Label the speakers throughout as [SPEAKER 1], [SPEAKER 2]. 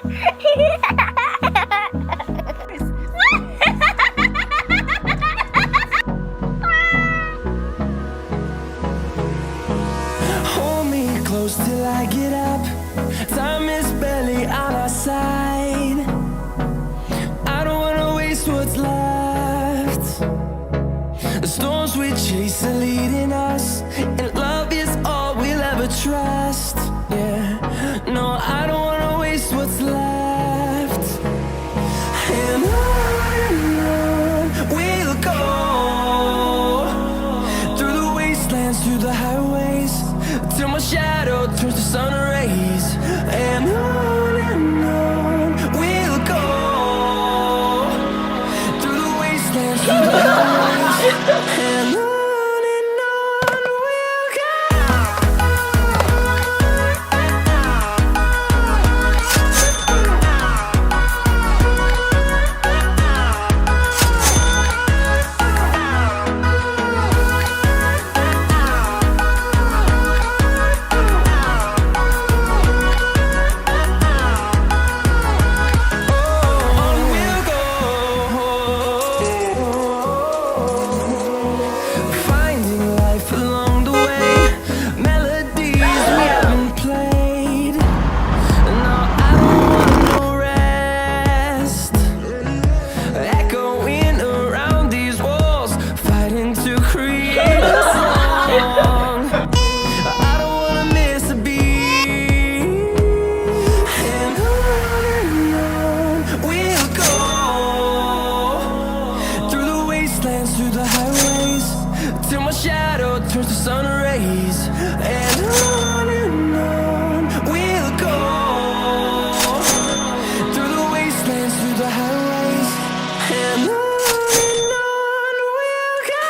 [SPEAKER 1] Hold me close till I get up. Time is barely on our side. I don't wanna waste what's left. The storms we chase are leading us, and love is all we'll ever trust. Yeah, no, I don't wanna waste what's left. And on we'll go, through the wastelands, through the highways, till my shadow turns to sun rays. And on we'll go, through the wastelands, through the highways, and on we'll go. Through the highways, till my shadow turns to sun rays. And on we'll go, through the wastelands, through the highways, and on we'll go.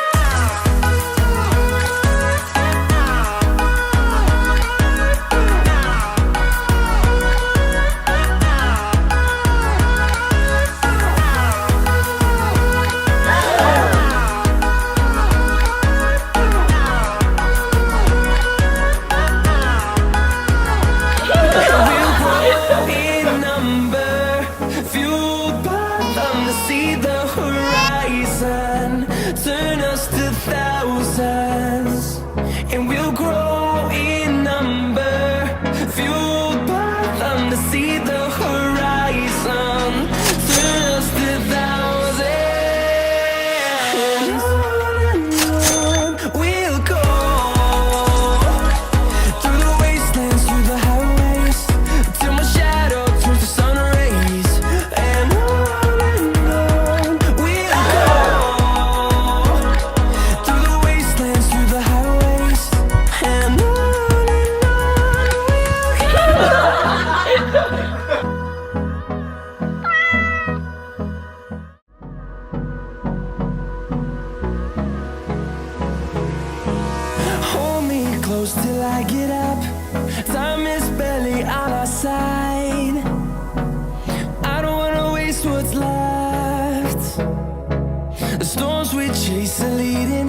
[SPEAKER 1] See the horizon turn us to thousands, and we'll grow in number, fueled by them to see the horizon turn us to thousands. And on we'll go, through the wastelands, through the highways, till my shadow turns to sun rays. And hold me close till I get up. Time is barely on our side. I don't wanna waste what's left. The storms we chase are leading